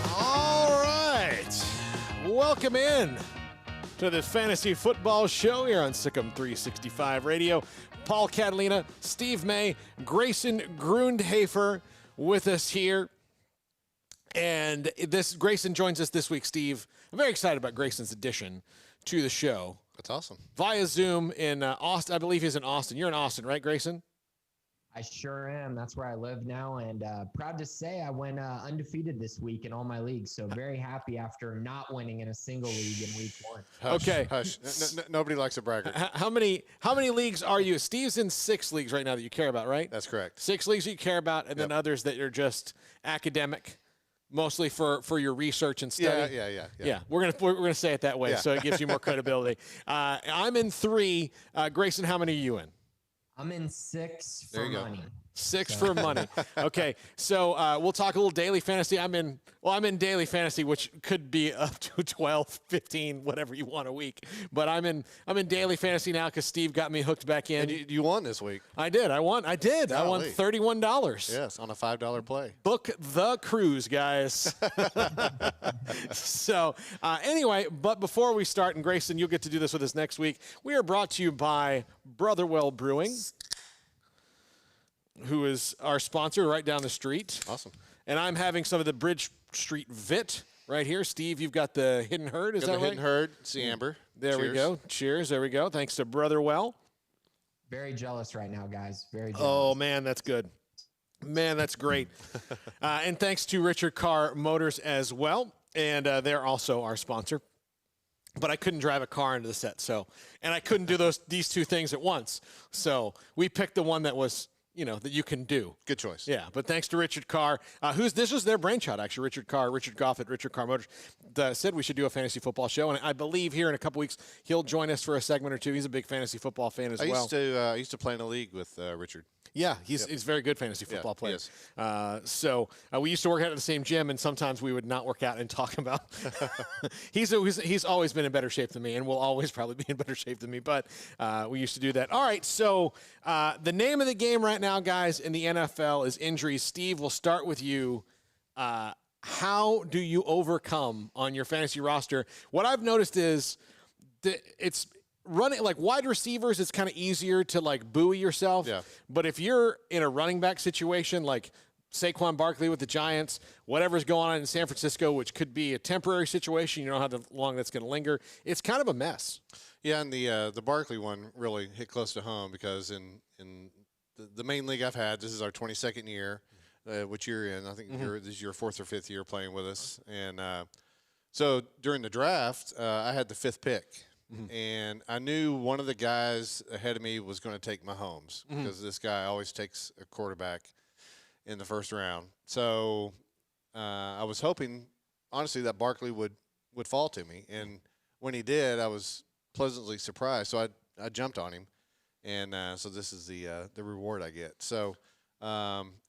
All right. Welcome in to the Fantasy Football Show here on Sikkim 365 Radio. Paul Catalina, Steve May, Grayson Grundhafer with us here. And Grayson joins us this week, Steve. I'm very excited about Grayson's addition to the show. That's awesome. Via Zoom in Austin. I believe he's in Austin. You're in Austin, right, Grayson? I sure am. That's where I live now, and proud to say I went undefeated this week in all my leagues. So very happy after not winning in a single league in week 1. Hush, okay, hush. Nobody likes a braggart. How many leagues are you? Steve's in 6 leagues right now that you care about, right? That's correct. 6 leagues you care about, and then others that are just academic, mostly for your research and study. Yeah. We're gonna say it that way, so it gives you more credibility. I'm in 3. Grayson, how many are you in? I'm in 6 for money. 6 for money. Okay, so we'll talk a little daily fantasy. I'm in daily fantasy, which could be up to 12, 15, whatever you want a week. But I'm in daily fantasy now because Steve got me hooked back in. And you won this week. I did. I won. Golly. I won $31. Yes, on a $5 play. Book the cruise, guys. So anyway, but before we start, and Grayson, you'll get to do this with us next week, we are brought to you by Brotherwell Brewing, who is our sponsor right down the street. Awesome. And I'm having some of the Bridge Street Vit right here. Steve, you've got the Hidden Herd, is that right? Hidden Herd, it's the Amber. There we go. Cheers. There we go. Thanks to Brotherwell. Very jealous right now, guys. Very jealous. Oh, man, that's good. Man, that's great. And thanks to Richard Carr Motors as well. And they're also our sponsor. But I couldn't drive a car into the set, and I couldn't do these two things at once. So we picked the one that was, that you can do. Good choice. Yeah, but thanks to Richard Carr, this was their brainchild, actually. Richard Goff at Richard Carr Motors said we should do a fantasy football show, and I believe here in a couple weeks he'll join us for a segment or two. He's a big fantasy football fan as well. I used to play in a league with Richard. Yeah, he's a very good fantasy football player. Yes. So we used to work out at the same gym, and sometimes we would not work out and talk about. He's always been in better shape than me, and will always probably be in better shape than me. But we used to do that. All right, so the name of the game right now, guys, in the NFL is injuries. Steve, we'll start with you. How do you overcome on your fantasy roster? What I've noticed is that it's running like wide receivers, it's kind of easier to like buoy yourself. Yeah. But if you're in a running back situation like Saquon Barkley with the Giants, whatever's going on in San Francisco, which could be a temporary situation, you know how long that's going to linger, it's kind of a mess. Yeah, and the Barkley one really hit close to home because in the main league I've had, this is our 22nd year, which you're in. I think this is your 4th or 5th year playing with us. And so during the draft, I had the 5th pick. And I knew one of the guys ahead of me was going to take Mahomes because this guy always takes a quarterback in the first round. So I was hoping, honestly, that Barkley would fall to me. And when he did, I was pleasantly surprised. So I jumped on him. And so this is the reward I get. So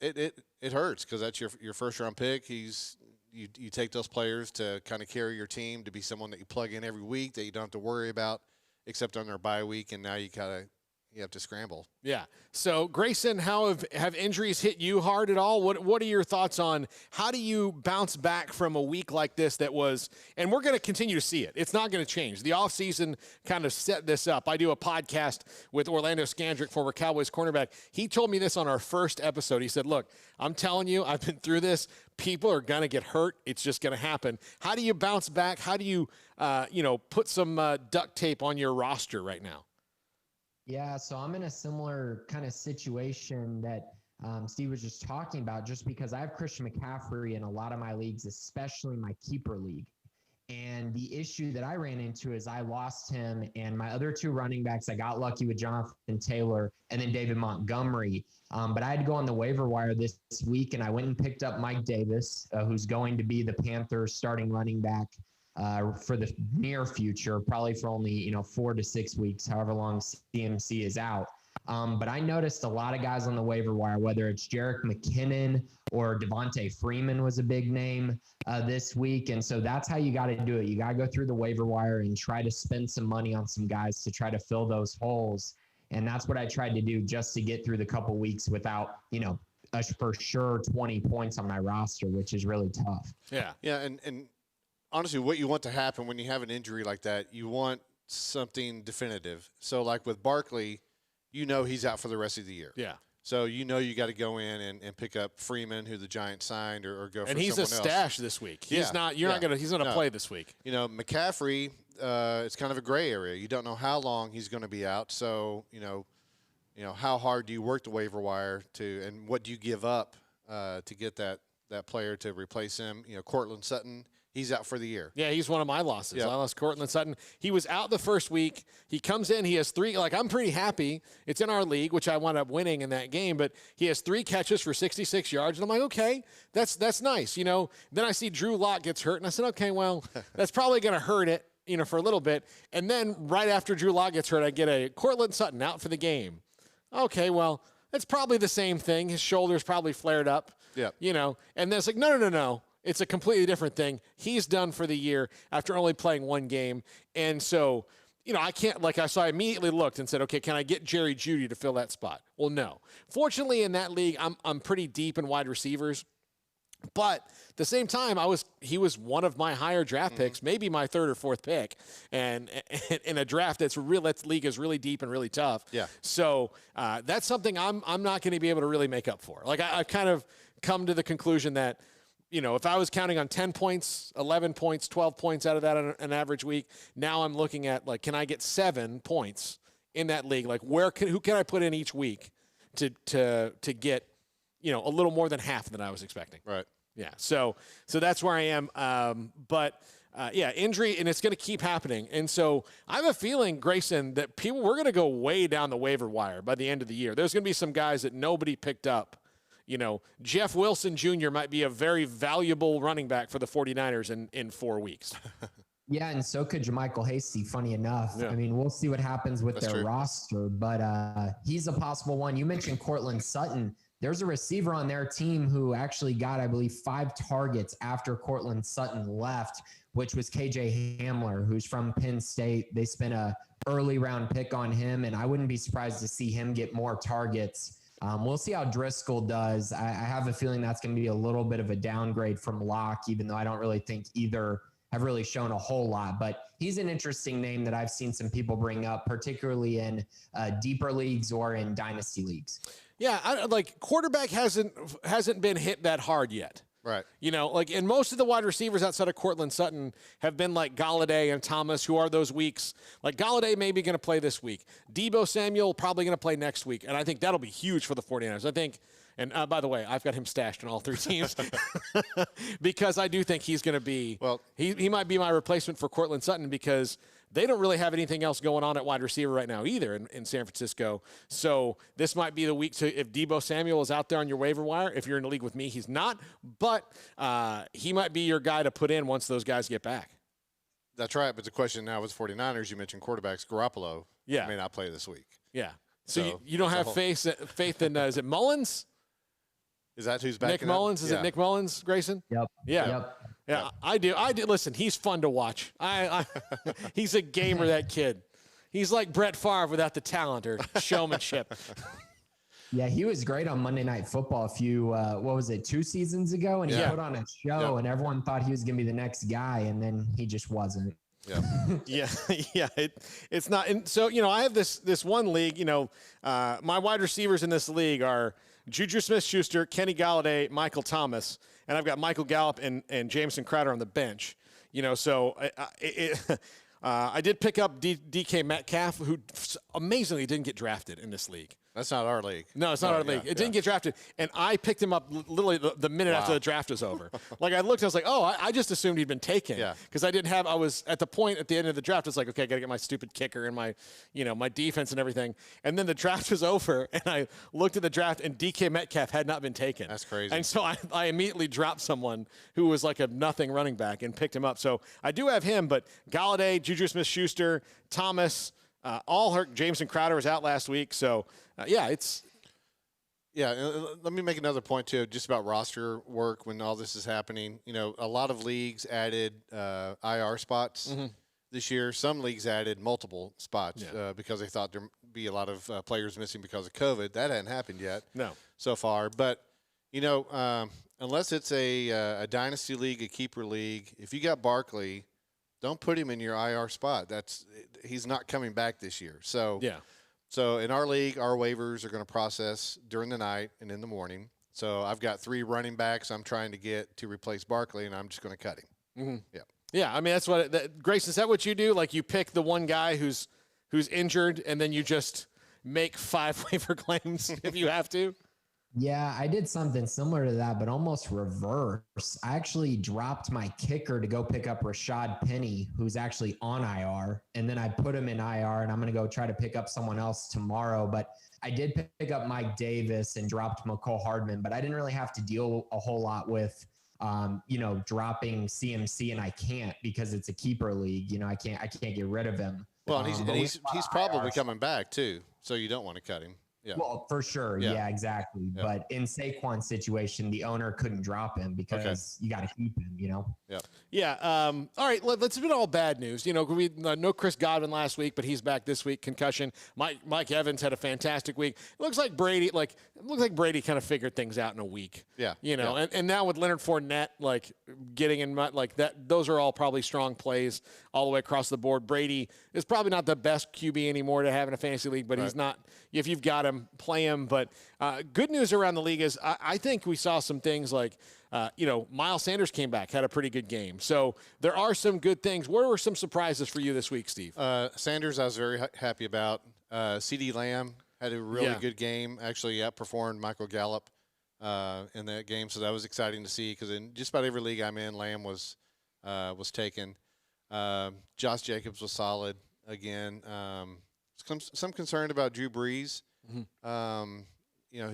it hurts because that's your first round pick. You take those players to kind of carry your team, to be someone that you plug in every week that you don't have to worry about except on their bye week, and now you have to scramble. Yeah. So, Grayson, how have injuries hit you hard at all? What are your thoughts on how do you bounce back from a week like this that was, and we're going to continue to see it. It's not going to change. The offseason kind of set this up. I do a podcast with Orlando Scandrick, former Cowboys cornerback. He told me this on our first episode. He said, look, I'm telling you, I've been through this. People are going to get hurt. It's just going to happen. How do you bounce back? How do you, put some duct tape on your roster right now? Yeah, so I'm in a similar kind of situation that Steve was just talking about, just because I have Christian McCaffrey in a lot of my leagues, especially my keeper league. And the issue that I ran into is I lost him, and my other 2 running backs, I got lucky with Jonathan Taylor and then David Montgomery. But I had to go on the waiver wire this week, and I went and picked up Mike Davis, who's going to be the Panthers starting running back for the near future, probably for only 4 to 6 weeks, however long CMC is out. But I noticed a lot of guys on the waiver wire, whether it's Jerick McKinnon or Devontae Freeman was a big name this week. And so that's how you got to do it. You got to go through the waiver wire and try to spend some money on some guys to try to fill those holes. And that's what I tried to do just to get through the couple weeks without, a for sure 20 points on my roster, which is really tough. Yeah. Yeah, and honestly, what you want to happen when you have an injury like that, you want something definitive. So, like with Barkley, he's out for the rest of the year. Yeah. So you got to go in and pick up Freeman, who the Giants signed, or go for someone else. And he's a stash this week. He's not. You're not gonna. He's gonna play this week. McCaffrey. It's kind of a gray area. You don't know how long he's going to be out. So how hard do you work the waiver wire and what do you give up to get that player to replace him? Cortland Sutton. He's out for the year. Yeah, he's one of my losses. Yep. I lost Cortland Sutton. He was out the first week. He comes in. He has 3. Like, I'm pretty happy. It's in our league, which I wound up winning in that game. But he has 3 catches for 66 yards. And I'm like, okay, that's nice. Then I see Drew Lock gets hurt. And I said, okay, well, that's probably going to hurt it, for a little bit. And then right after Drew Lock gets hurt, I get a Cortland Sutton out for the game. Okay, well, that's probably the same thing. His shoulder's probably flared up. Yeah. And then it's like, no. It's a completely different thing. He's done for the year after only playing 1 game. And so, I can't, so I immediately looked and said, okay, can I get Jerry Jeudy to fill that spot? Well, no. Fortunately, in that league, I'm pretty deep in wide receivers. But at the same time, he was one of my higher draft picks, maybe my 3rd or 4th pick, and in a draft that league is really deep and really tough. Yeah. So that's something I'm not going to be able to really make up for. Like I've kind of come to the conclusion that, if I was counting on 10 points, 11 points, 12 points out of that on an average week, now I'm looking at can I get 7 points in that league? Like who can I put in each week to get a little more than half than I was expecting. Right. Yeah. So that's where I am. But injury, and it's going to keep happening. And so I have a feeling, Grayson, that we're going to go way down the waiver wire by the end of the year. There's going to be some guys that nobody picked up. Jeff Wilson Jr. might be a very valuable running back for the 49ers in 4 weeks. Yeah, and so could JaMychal Hasty, funny enough. Yeah. I mean, we'll see what happens with That's their true. roster, but he's a possible one. You mentioned Cortland Sutton. There's a receiver on their team who actually got, I believe, 5 targets after Cortland Sutton left, which was KJ Hamler, who's from Penn State. They spent a early round pick on him, and I wouldn't be surprised to see him get more targets. We'll see how Driscoll does. I have a feeling that's going to be a little bit of a downgrade from Locke, even though I don't really think either have really shown a whole lot. But he's an interesting name that I've seen some people bring up, particularly in deeper leagues or in dynasty leagues. Yeah, quarterback hasn't been hit that hard yet. Right. And most of the wide receivers outside of Cortland Sutton have been like Galladay and Thomas, who are those weeks. Like Galladay maybe going to play this week. Deebo Samuel probably going to play next week. And I think that'll be huge for the 49ers. I think, and by the way, I've got him stashed in all 3 teams because I do think he's going to be, he might be my replacement for Cortland Sutton because they don't really have anything else going on at wide receiver right now either in San Francisco. So this might be the week if Deebo Samuel is out there on your waiver wire. If you're in a league with me, he's not. But he might be your guy to put in once those guys get back. That's right. But the question now with 49ers, you mentioned quarterbacks. Garoppolo may not play this week. Yeah. So you don't have faith in, is it Mullins? Is that who's back? Nick Mullins? Is it Nick Mullins, Grayson? Yep. Yeah. Yep. Yeah, I do. Listen, he's fun to watch. He's a gamer, that kid. He's like Brett Favre without the talent or showmanship. Yeah, he was great on Monday Night Football a few, 2 seasons ago? And he put on a show, and everyone thought he was going to be the next guy, and then he just wasn't. Yeah. It's not. And so, I have this one league, my wide receivers in this league are Juju Smith-Schuster, Kenny Galladay, Michael Thomas, and I've got Michael Gallup and Jameson Crowder on the bench. So I did pick up DK Metcalf, who amazingly didn't get drafted in this league. That's not our league. No, it's not our league. It didn't get drafted. And I picked him up literally the minute after the draft was over. Like, I looked, I was like, oh, I just assumed he'd been taken. Yeah. Because I was at the point at the end of the draft, it's like, okay, I got to get my stupid kicker and my defense and everything. And then the draft was over, and I looked at the draft, and DK Metcalf had not been taken. That's crazy. And so I immediately dropped someone who was like a nothing running back and picked him up. So I do have him, but Galladay, Juju Smith-Schuster, Thomas, all hurt. Jameson Crowder was out last week. So, it's – Yeah, let me make another point, too, just about roster work when all this is happening. A lot of leagues added IR spots this year. Some leagues added multiple spots because they thought there be a lot of players missing because of COVID. That hadn't happened yet. No. So far, but unless it's a dynasty league, a keeper league, if you got Barkley, don't put him in your IR spot. He's not coming back this year. So Yeah. So in our league, our waivers are going to process during the night and in the morning. So I've got 3 running backs I'm trying to get to replace Barkley, and I'm just going to cut him. Mm-hmm. Yeah. Yeah, I mean that's what Grayson, is that what you do? Like you pick the one guy who's injured, and then you just make 5 waiver claims if you have to. Yeah, I did something similar to that, but almost reverse. I actually dropped my kicker to go pick up Rashad Penny, who's actually on IR, and then I put him in IR, and I'm going to go try to pick up someone else tomorrow. But I did pick up Mike Davis and dropped McCole Hardman, but I didn't really have to deal a whole lot with dropping CMC, and I can't because it's a keeper league. I can't get rid of him. Well, and he's probably IR. coming back too, so you don't want to cut him. Yeah. Well, for sure. Yeah. Yeah, exactly. Yeah. But in Saquon's situation, the owner couldn't drop him because you got to keep him, Yeah. Yeah. All right. Let's been all bad news. We no Chris Godwin last week, but he's back this week. Concussion. Mike Evans had a fantastic week. It looks like Brady kind of figured things out in a week. Yeah. And now with Leonard Fournette getting in that, those are all probably strong plays all the way across the board. Brady is probably not the best QB anymore to have in a fantasy league, but he's not. If you've got him, play him. But good news around the league is I think we saw some things like, Miles Sanders came back, had a pretty good game. So there are some good things. What were some surprises for you this week, Steve? Sanders, I was very happy about. CeeDee Lamb had a really good game. Actually outperformed Michael Gallup in that game. So that was exciting to see because in just about every league I'm in, Lamb was taken. Josh Jacobs was solid again. Some concern about Drew Brees. Mm-hmm.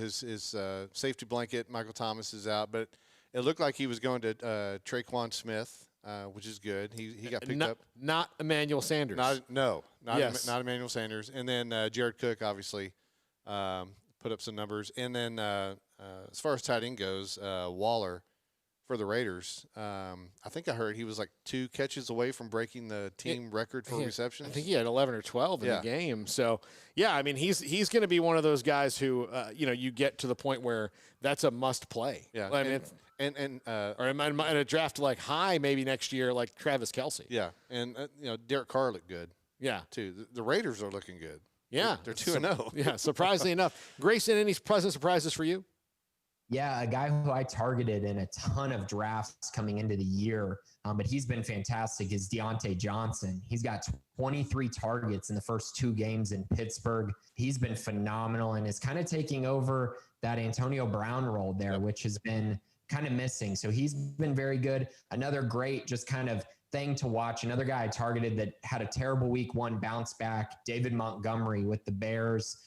His safety blanket, Michael Thomas, is out, but it looked like he was going to Traquan Smith, which is good. He got picked up. Not Emmanuel Sanders. Not Emmanuel Sanders. And then Jared Cook obviously put up some numbers. And then as far as tight end goes, Waller for the Raiders. I think I heard he was like 2 catches away from breaking the team record for receptions. I think he had 11 or 12 in the game. So, yeah, I mean, he's going to be one of those guys who, you get to the point where that's a must play. Yeah. I mean, or in a draft like high maybe next year, like Travis Kelce. Yeah. And, Derek Carr looked good. Yeah. Too. The Raiders are looking good. Yeah. They're 2-0. Yeah. Surprisingly enough. Grayson, any pleasant surprises for you? Yeah, a guy who I targeted in a ton of drafts coming into the year, but he's been fantastic, is Deontay Johnson. He's got 23 targets in the first 2 games in Pittsburgh. He's been phenomenal and is kind of taking over that Antonio Brown role there, which has been kind of missing. So he's been very good. Another great just kind of thing to watch. Another guy I targeted that had a terrible week 1 bounce back, David Montgomery with the Bears.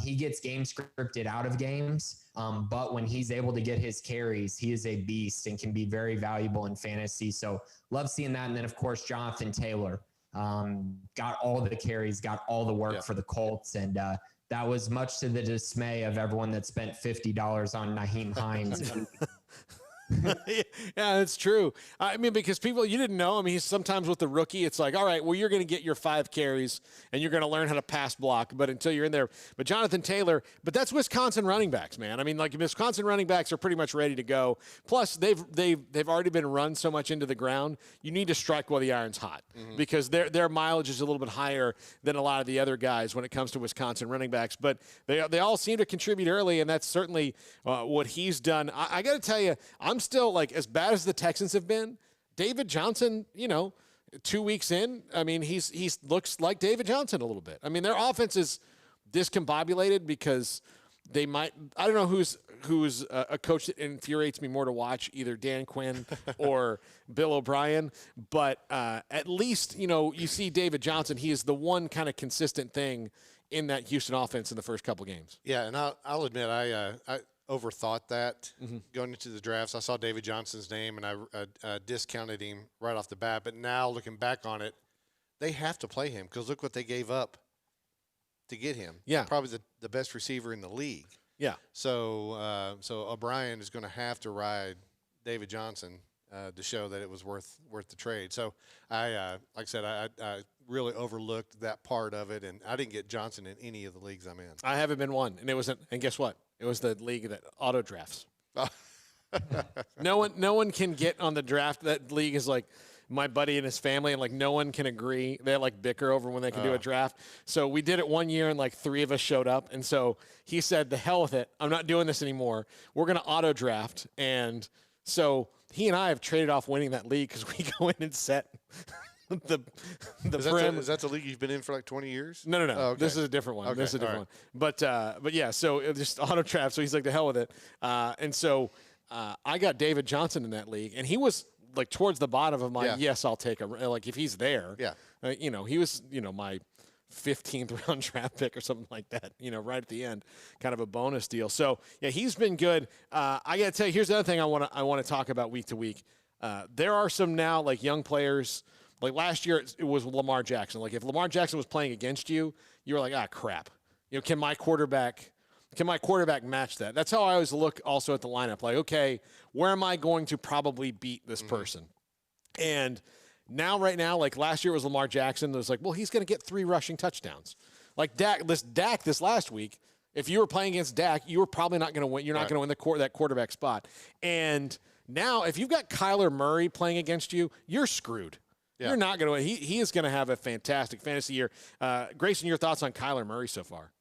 He gets game scripted out of games, but when he's able to get his carries, he is a beast and can be very valuable in fantasy. So love seeing that. And then, of course, Jonathan Taylor got all the carries, got all the work for the Colts. And that was much to the dismay of everyone that spent $50 on Nyheim Hines. Yeah, that's true. I mean, because people, you didn't know. I mean, he's sometimes with the rookie, it's like, all right, well, you're going to get your 5 carries and you're going to learn how to pass block. But until you're in there, but Jonathan Taylor, but that's Wisconsin running backs, man. I mean, like Wisconsin running backs are pretty much ready to go. Plus, they've already been run so much into the ground. You need to strike while the iron's hot because their mileage is a little bit higher than a lot of the other guys when it comes to Wisconsin running backs. But they all seem to contribute early, and that's certainly what he's done. I got to tell you, I'm still like, as bad as the Texans have been, David Johnson, 2 weeks in, I mean, he's looks like David Johnson a little bit. I mean, their offense is discombobulated because they might, I don't know who's a coach that infuriates me more to watch, either Dan Quinn or Bill O'Brien, but at least, you see David Johnson, he is the one kind of consistent thing in that Houston offense in the first couple games. Yeah, and I'll admit I overthought that going into the drafts. I saw David Johnson's name and I discounted him right off the bat. But now looking back on it, they have to play him because look what they gave up to get him. Yeah, probably the best receiver in the league. Yeah. So O'Brien is going to have to ride David Johnson to show that it was worth the trade. So like I said, I really overlooked that part of it, and I didn't get Johnson in any of the leagues I'm in. I haven't been one, and it wasn't. And guess what? It was the league that auto drafts. No one can get on the draft. That league is like my buddy and his family, and like no one can agree. They like bicker over when they can do a draft. So we did it one year, and like 3 of us showed up, and so he said, "The hell with it. I'm not doing this anymore. We're gonna auto draft." And so he and I have traded off winning that league because we go in and set the prim. Is that the league you've been in for like 20 years? No. Oh, okay. This is a different one. Okay, This is a different all one. But yeah, so it just auto draft. So he's like, the hell with it. And so I got David Johnson in that league, and he was like towards the bottom of my yes, I'll take him. Like if he's there, he was my 15th round draft pick or something like that. Right at the end, kind of a bonus deal. So yeah, he's been good. I got to tell you, here's the other thing I want to talk about week to week. There are some now like young players. Like last year, it was Lamar Jackson. Like if Lamar Jackson was playing against you, you were like, crap. Can my quarterback match that? That's how I always look also at the lineup. Like, okay, where am I going to probably beat this person? And right now, like last year it was Lamar Jackson. It was like, well, he's going to get 3 rushing touchdowns. Like Dak this last week, if you were playing against Dak, you were probably not going to win. You're not going to win that quarterback spot. And now if you've got Kyler Murray playing against you, you're screwed. Yeah. You're not going to win. He is going to have a fantastic fantasy year. Grayson, your thoughts on Kyler Murray so far?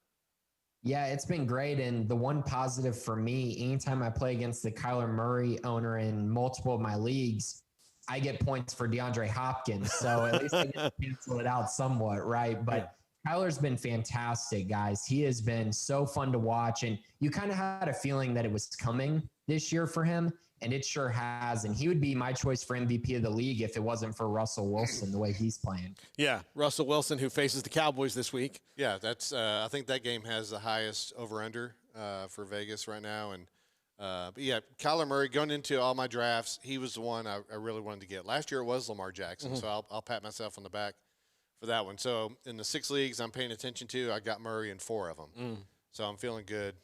Yeah, it's been great. And the one positive for me, anytime I play against the Kyler Murray owner in multiple of my leagues, I get points for DeAndre Hopkins. So at least I get to cancel it out somewhat, right? But Kyler's been fantastic, guys. He has been so fun to watch. And you kind of had a feeling that it was coming this year for him. And it sure has. And he would be my choice for MVP of the league if it wasn't for Russell Wilson, the way he's playing. Yeah, Russell Wilson, who faces the Cowboys this week. Yeah, that's. I think that game has the highest over-under for Vegas right now. And but yeah, Kyler Murray, going into all my drafts, he was the one I really wanted to get. Last year it was Lamar Jackson, so I'll pat myself on the back for that one. So in the 6 leagues I'm paying attention to, I got Murray in 4 of them. So I'm feeling good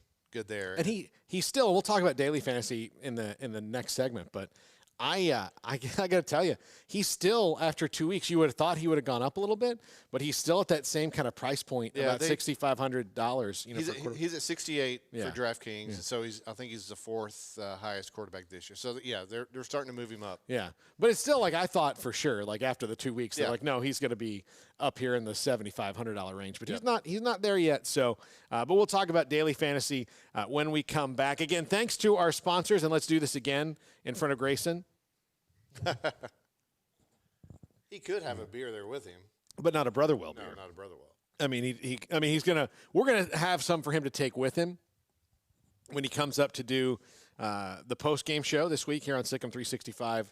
there. And he's still, we'll talk about daily fantasy in the next segment, but I got to tell you, he's still, after 2 weeks, you would have thought he would have gone up a little bit, but he's still at that same kind of price point, about $6,500. He's at 68 for DraftKings, so I think he's the 4th highest quarterback this year. So yeah, they're starting to move him up. Yeah, but it's still like I thought for sure. Like after the 2 weeks, they're like, no, he's going to be up here in the $7,500 range, but he's not there yet. So, but we'll talk about daily fantasy when we come back. Again, thanks to our sponsors, and let's do this again in front of Grayson. He could have a beer there with him, but not a Brotherwell beer. No, not a Brotherwell. I mean, we're gonna have some for him to take with him when he comes up to do the post game show this week here on Sikkim 365.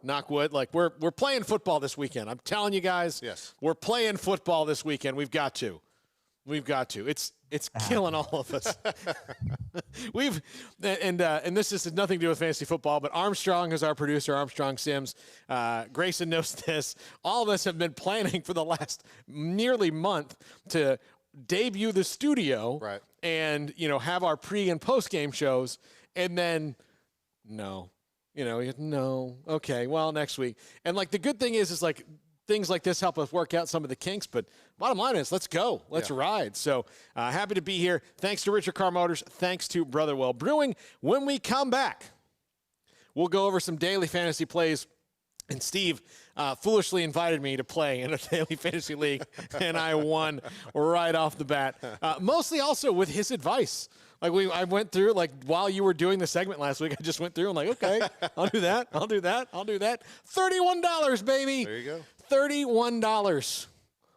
Knock wood. Like we're playing football this weekend. I'm telling you guys, we're playing football this weekend. We've got to. It's killing all of us. And this has nothing to do with fantasy football, but Armstrong is our producer, Armstrong Sims. Grayson knows this. All of us have been planning for the last nearly month to debut the studio, and have our pre and post game shows, and then no. Okay, well, next week. And like the good thing is like things like this help us work out some of the kinks, but bottom line is let's go. Let's ride. So happy to be here. Thanks to Richard Car Motors. Thanks to Brotherwell Brewing. When we come back, we'll go over some daily fantasy plays. And Steve foolishly invited me to play in a daily fantasy league, and I won right off the bat. Mostly also with his advice. Like I went through, like while you were doing the segment last week, I just went through and like, okay, I'll do that. $31, baby. There you go. $31.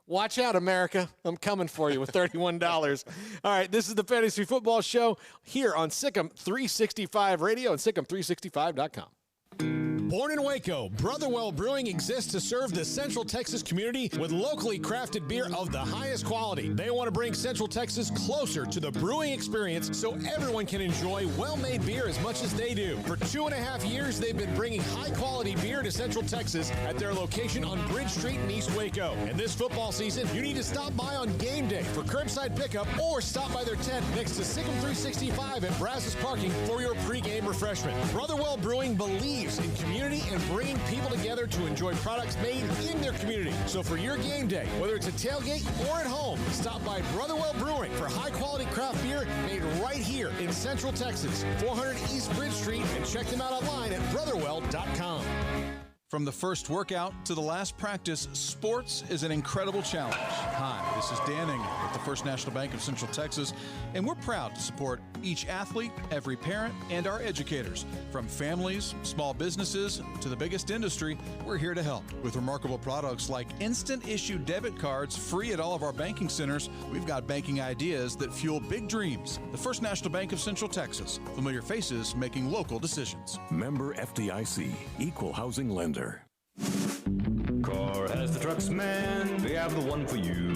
Watch out, America. I'm coming for you with $31. All right, this is the Fantasy Football Show here on Sikkim 365 Radio and Sikkim365.com. Born in Waco, Brotherwell Brewing exists to serve the Central Texas community with locally crafted beer of the highest quality. They want to bring Central Texas closer to the brewing experience so everyone can enjoy well-made beer as much as they do. For 2.5 years, they've been bringing high-quality beer to Central Texas at their location on Bridge Street in East Waco. And this football season, you need to stop by on game day for curbside pickup or stop by their tent next to Sikkim 365 at Brazos Parking for your pregame refreshment. Brotherwell Brewing believes in community and bringing people together to enjoy products made in their community. So for your game day, whether it's a tailgate or at home, stop by Brotherwell Brewing for high-quality craft beer made right here in Central Texas, 400 East Bridge Street, and check them out online at brotherwell.com. From the first workout to the last practice, sports is an incredible challenge. Hi, this is Dan Engel with the First National Bank of Central Texas, and we're proud to support each athlete, every parent, and our educators. From families, small businesses, to the biggest industry, we're here to help. With remarkable products like instant issue debit cards free at all of our banking centers, we've got banking ideas that fuel big dreams. The First National Bank of Central Texas, familiar faces making local decisions. Member FDIC, Equal Housing Lender. Car has the trucks, man. They have the one for you.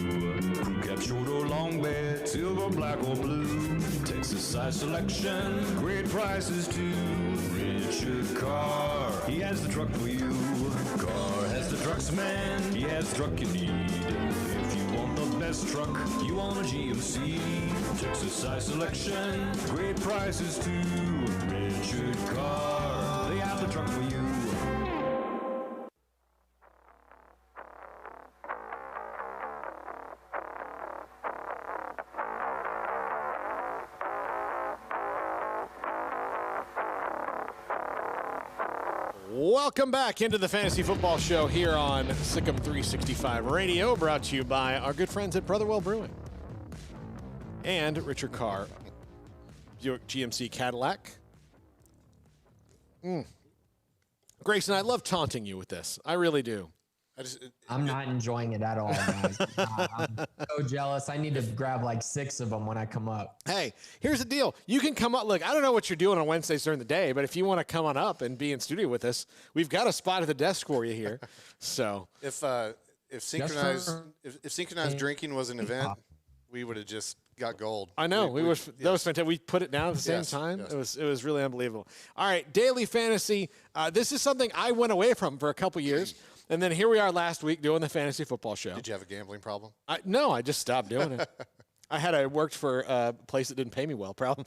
Crew cab, short or long bed, silver, black or blue. Texas size selection, great prices too. Richard Carr, he has the truck for you. Carr has the trucks, man. He has the truck you need. If you want the best truck, you want a GMC. Texas size selection, great prices too. Richard Carr, they have the truck for you. Welcome back into the Fantasy Football Show here on Sikkim 365 Radio, brought to you by our good friends at Brotherwell Brewing and Richard Carr, Buick GMC Cadillac. Grayson, I love taunting you with this. I really do. I'm not enjoying it at all, guys. I'm so jealous. I need to grab like 6 of them when I come up. Hey, here's the deal. You can come up. Look, I don't know what you're doing on Wednesdays during the day, but if you want to come on up and be in studio with us, we've got a spot at the desk for you here. So If synchronized drinking was an event, we would have just got gold. I know that was fantastic. We put it down at the same time. Yes. It was really unbelievable. All right, daily fantasy. This is something I went away from for a couple years. And then here we are last week doing the Fantasy Football Show. Did you have a gambling problem? No, I just stopped doing it. I worked for a place that didn't pay me well, problem.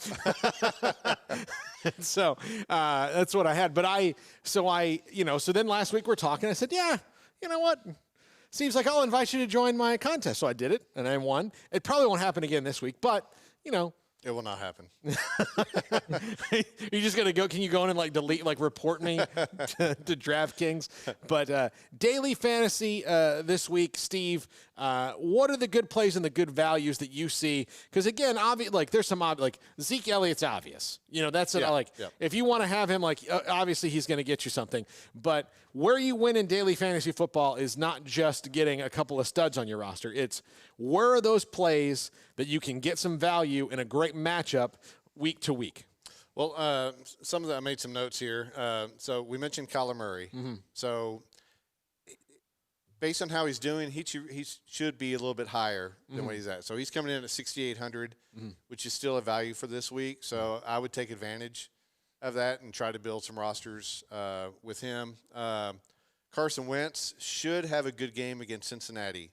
So that's what I had. But so then last week we're talking. I said, yeah, you know what? Seems like I'll invite you to join my contest. So I did it, and I won. It probably won't happen again this week, but, It will not happen. You're just going to go. Can you go in and delete, report me to DraftKings? But daily fantasy this week, Steve, what are the good plays and the good values that you see? Because again, there's some Zeke Elliott's obvious. That's if you want to have him, obviously he's going to get you something. But where you win in daily fantasy football is not just getting a couple of studs on your roster. It's where are those plays that you can get some value in a great matchup week to week? Well, I made some notes here. So we mentioned Kyler Murray. Mm-hmm. So based on how he's doing, he should be a little bit higher than what he's at. So he's coming in at 6,800, which is still a value for this week. So I would take advantage of that and try to build some rosters with him. Carson Wentz should have a good game against Cincinnati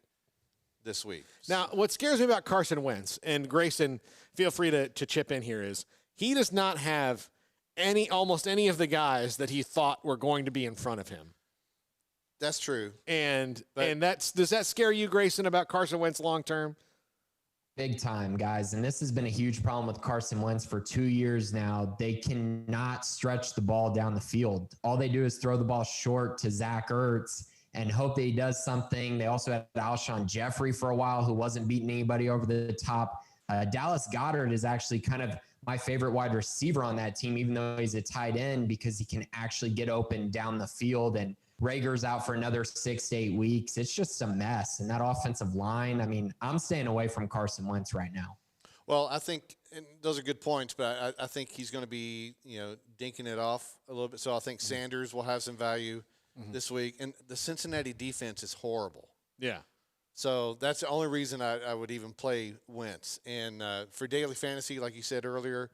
this week. Now, what scares me about Carson Wentz, and Grayson, feel free to chip in here, is he does not have almost any of the guys that he thought were going to be in front of him. That's true. Does that scare you, Grayson, about Carson Wentz long term? Big time, guys. And this has been a huge problem with Carson Wentz for 2 years now. They cannot stretch the ball down the field. All they do is throw the ball short to Zach Ertz and hope that he does something. They also had Alshon Jeffrey for a while, who wasn't beating anybody over the top. Dallas Goedert is actually kind of my favorite wide receiver on that team, even though he's a tight end, because he can actually get open down the field. And Rager's out for another 6 to 8 weeks. It's just a mess. And that offensive line, I'm staying away from Carson Wentz right now. Well, I think and those are good points, but I think he's going to be, dinking it off a little bit. So I think Sanders will have some value this week. And the Cincinnati defense is horrible. Yeah. So that's the only reason I would even play Wentz. And for daily fantasy, like you said earlier,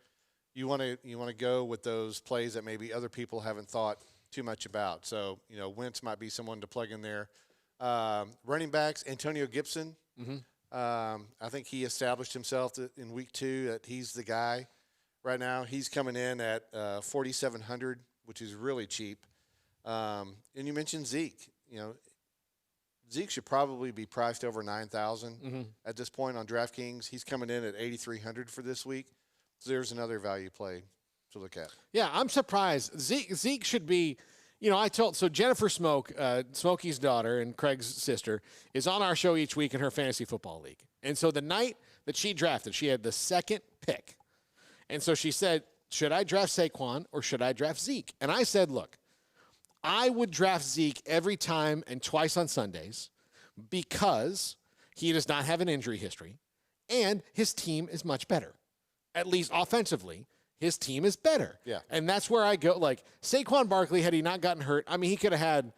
you want to go with those plays that maybe other people haven't thought too much about. So, Wentz might be someone to plug in there. Running backs, Antonio Gibson. I think he established himself in week 2 that he's the guy right now. He's coming in at 4,700, which is really cheap. And you mentioned Zeke. Zeke should probably be priced over 9,000 at this point on DraftKings. He's coming in at 8,300 for this week. So there's another value play to look at. Yeah, I'm surprised. Zeke should be, so Jennifer Smokey's daughter and Craig's sister, is on our show each week in her fantasy football league. And so the night that she drafted, she had the second pick. And so she said, should I draft Saquon or should I draft Zeke? And I said, look, I would draft Zeke every time and twice on Sundays because he does not have an injury history and his team is much better. At least offensively, his team is better. Yeah. And that's where I go. Like Saquon Barkley, had he not gotten hurt, I mean, he could have had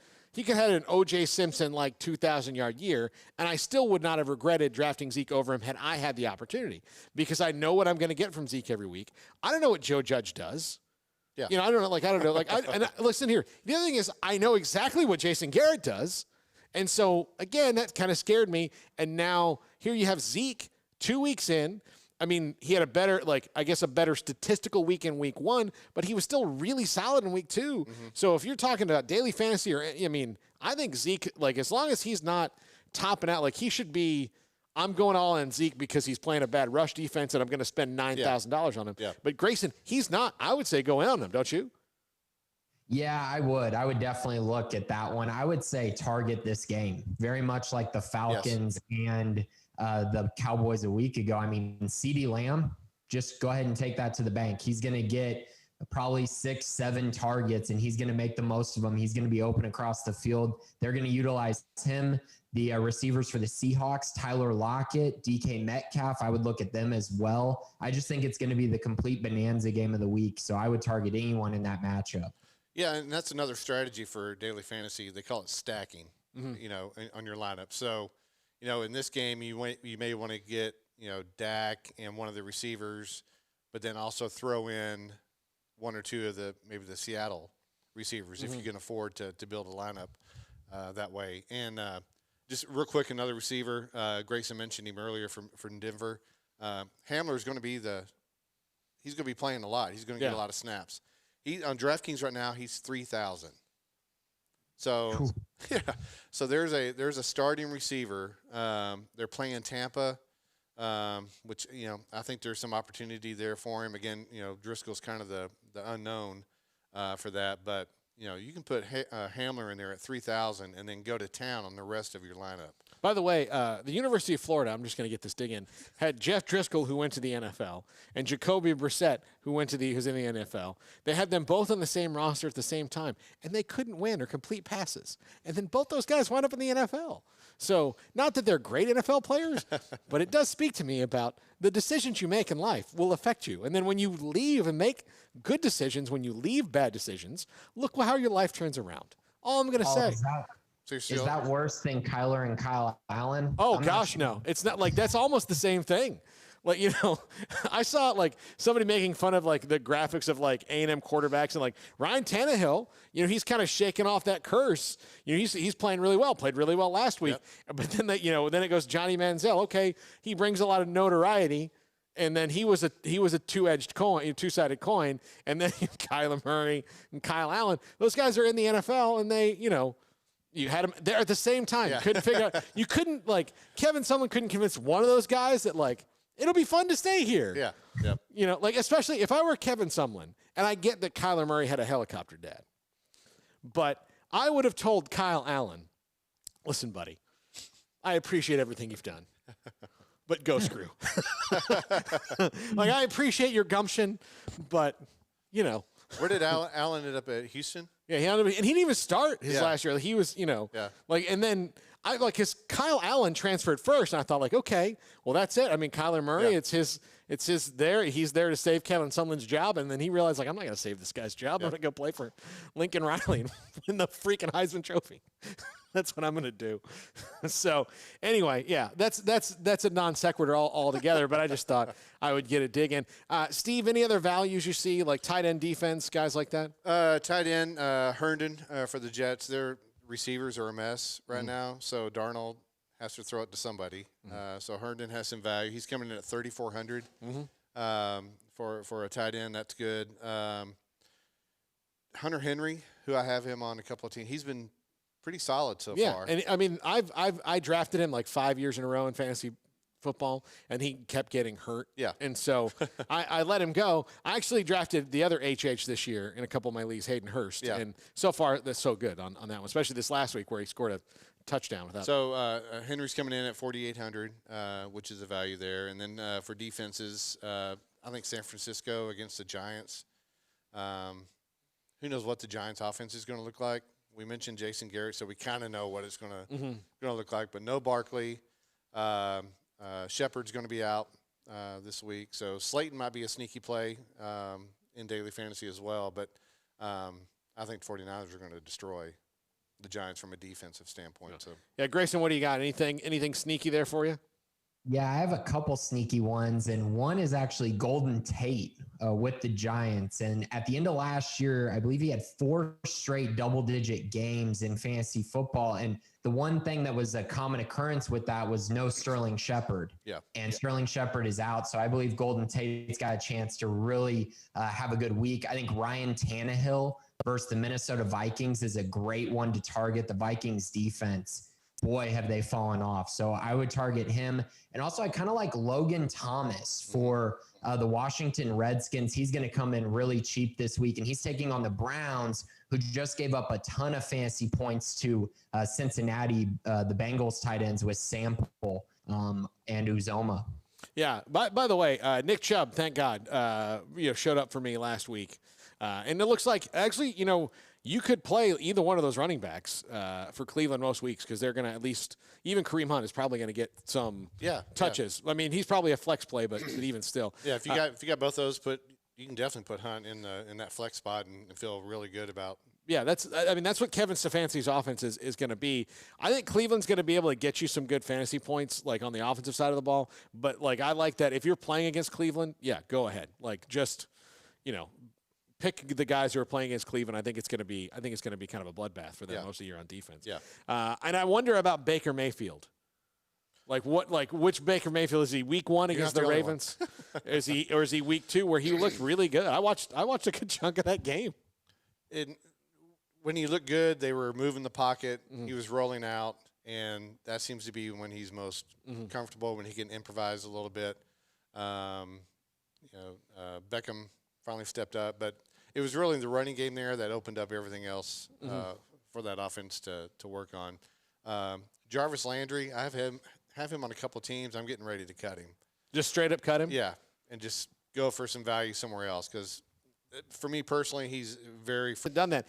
an O.J. Simpson like 2,000-yard year, and I still would not have regretted drafting Zeke over him had I had the opportunity because I know what I'm going to get from Zeke every week. I don't know what Joe Judge does. Yeah. I don't know. Listen here. The other thing is I know exactly what Jason Garrett does. And so, again, that kind of scared me. And now here you have Zeke 2 weeks in. I mean, he had a better statistical week in week 1, but he was still really solid in week 2. So if you're talking about daily fantasy I think Zeke, as long as he's not topping out, he should be, I'm going all in Zeke because he's playing a bad rush defense and I'm going to spend $9,000 on him. Yeah. But Grayson, he's not. I would say go in on him, don't you? Yeah, I would. I would definitely look at that one. I would say target this game, very much like the Falcons and the Cowboys a week ago. I mean, CeeDee Lamb, just go ahead and take that to the bank. He's going to get probably 6-7 targets, and he's going to make the most of them. He's going to be open across the field. They're going to utilize him. The receivers for the Seahawks, Tyler Lockett, DK Metcalf, I would look at them as well. I just think it's going to be the complete bonanza game of the week, so I would target anyone in that matchup. Yeah, and that's another strategy for daily fantasy. They call it stacking, on your lineup. So, in this game, you may want to get, Dak and one of the receivers, but then also throw in one or two of the Seattle receivers if you can afford to build a lineup that way. And just real quick, another receiver, Grayson mentioned him earlier from Denver. Hamler is going to be he's going to be playing a lot. He's going to get a lot of snaps. On DraftKings right now, he's 3,000. So, so there's a starting receiver. They're playing Tampa, which I think there's some opportunity there for him. Again, Driscoll's kind of the unknown for that, but you can put Hamler in there at 3,000 and then go to town on the rest of your lineup. By the way, the University of Florida, I'm just going to get this dig in, had Jeff Driscoll, who went to the NFL, and Jacoby Brissett, who's in the NFL. They had them both on the same roster at the same time, and they couldn't win or complete passes. And then both those guys wound up in the NFL. So not that they're great NFL players, but it does speak to me about the decisions you make in life will affect you. And then when you leave and make good decisions, when you leave bad decisions, look how your life turns around. All I'm going to say. Is that worse than Kyler and Kyle Allen? Oh, gosh, no. It's not that's almost the same thing. I saw somebody making fun of the graphics of A&M quarterbacks and Ryan Tannehill, he's kind of shaking off that curse. He's playing really well, played really well last week. Yep. But then then it goes Johnny Manziel. Okay, he brings a lot of notoriety. And then he was a two-sided coin. And then Kyler Murray and Kyle Allen, those guys are in the NFL and they, you had them there at the same time. Yeah. You couldn't figure out. You couldn't Kevin Sumlin couldn't convince one of those guys that it'll be fun to stay here. Yeah. Yep. Especially if I were Kevin Sumlin, and I get that Kyler Murray had a helicopter dad, but I would have told Kyle Allen, "Listen, buddy, I appreciate everything you've done, but go screw." I appreciate your gumption, but Where did Allen end up at? Houston? Yeah, and he didn't even start his last year. He was, and then I like his Kyle Allen transferred first, and I thought like, okay, well that's it. I mean, Kyler Murray, Yeah. it's his there. He's there to save Kevin Sumlin's job, and then he realized like, I'm not going to save this guy's job. I'm going to go play for Lincoln Riley and win the freaking Heisman Trophy. That's what I'm going to do. So anyway, yeah, that's a non sequitur altogether, but I just thought I would get a dig in. Steve, any other values you see, like tight end defense, guys like that? Tight end, Herndon for the Jets. Their receivers are a mess right now, so Darnold has to throw it to somebody. So Herndon has some value. He's coming in at 3,400 for a tight end. That's good. Hunter Henry, who I have him on a couple of teams, he's been pretty solid so far. And I mean, I drafted him like 5 years in a row in fantasy football, and he kept getting hurt. Yeah. And so I let him go. I actually drafted the other HH this year in a couple of my leagues, Hayden Hurst. Yeah. And so far, that's so good on that one, especially this last week where he scored a touchdown without. So Henry's coming in at 4,800, which is a value there. And then for defenses, I think San Francisco against the Giants. Who knows what the Giants' offense is going to look like? We mentioned Jason Garrett, so we kind of know what it's going to look like. But no Barkley. Shepard's going to be out this week. So Slayton might be a sneaky play in daily fantasy as well. But I think the 49ers are going to destroy the Giants from a defensive standpoint. So Yeah, Grayson, what do you got? Anything sneaky there for you? Yeah, I have a couple sneaky ones, and one is actually Golden Tate with the Giants. And at the end of last year, I believe he had 4 straight double-digit games in fantasy football. And the one thing that was a common occurrence with that was no Sterling Shepard. Yeah. And Sterling Shepard is out, so I believe Golden Tate's got a chance to really have a good week. I think Ryan Tannehill versus the Minnesota Vikings is a great one to target. The Vikings defense, boy, have they fallen off. So I would target him. And also I kind of like Logan Thomas for the Washington Redskins. He's going to come in really cheap this week, and he's taking on the Browns, who just gave up a ton of fantasy points to Cincinnati, the Bengals tight ends with Sample and Uzoma. Yeah. By the way, Nick Chubb, thank God, showed up for me last week. And it looks like actually, you could play either one of those running backs for Cleveland most weeks because they're going to at least – even Kareem Hunt is probably going to get some touches. Yeah. I mean, he's probably a flex play, but even still. Yeah, if you got both those, you can definitely put Hunt in that flex spot and feel really good about. Yeah, that's what Kevin Stefanski's offense is going to be. I think Cleveland's going to be able to get you some good fantasy points, like on the offensive side of the ball. But like I like that if you're playing against Cleveland, yeah, go ahead. Like just pick the guys who are playing against Cleveland. I think it's going to be kind of a bloodbath for them most of the year on defense. Yeah. And I wonder about Baker Mayfield. Which Baker Mayfield is he? Week 1 against the Ravens? Is he week 2 where he looked really good? I watched a good chunk of that game. When he looked good, they were moving the pocket. He was rolling out, and that seems to be when he's most comfortable, when he can improvise a little bit. Beckham finally stepped up, but it was really the running game there that opened up everything else for that offense to work on. Jarvis Landry, I have him on a couple of teams. I'm getting ready to cut him. Just straight up cut him? Yeah, and just go for some value somewhere else because for me personally, he's very – done that.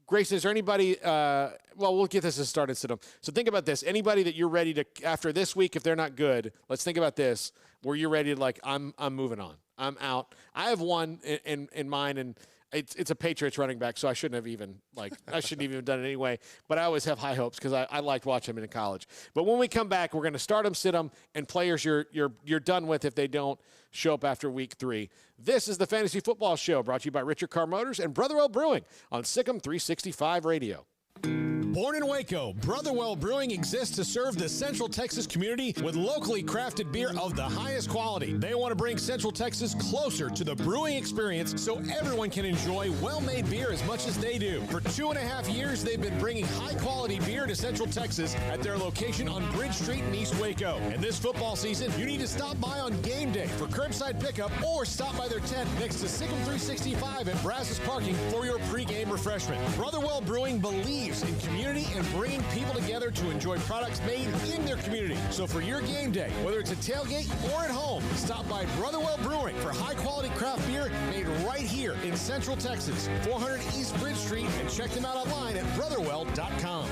Grayson, is there anybody we'll get this started, Sidham. So think about this. Anybody that you're ready to, after this week, if they're not good, let's think about this, where you're ready to I'm moving on. I'm out. I have one in mind, and it's a Patriots running back, so I shouldn't have even done it anyway. But I always have high hopes because I liked watching him in college. But when we come back, we're going to start them, sit them, and players you're done with if they don't show up after week 3. This is the Fantasy Football Show, brought to you by Richard Car Motors and Brotherwell Brewing on Sikkim 365 Radio. Born in Waco, Brotherwell Brewing exists to serve the Central Texas community with locally crafted beer of the highest quality. They want to bring Central Texas closer to the brewing experience so everyone can enjoy well-made beer as much as they do. For 2.5 years, they've been bringing high-quality beer to Central Texas at their location on Bridge Street in East Waco. And this football season, you need to stop by on game day for curbside pickup or stop by their tent next to Sikkim 365 at Brazos Parking for your pregame refreshment. Brotherwell Brewing believes in community and bringing people together to enjoy products made in their community. So for your game day, whether it's a tailgate or at home, stop by Brotherwell Brewing for high-quality craft beer made right here in Central Texas, 400 East Bridge Street, and check them out online at brotherwell.com.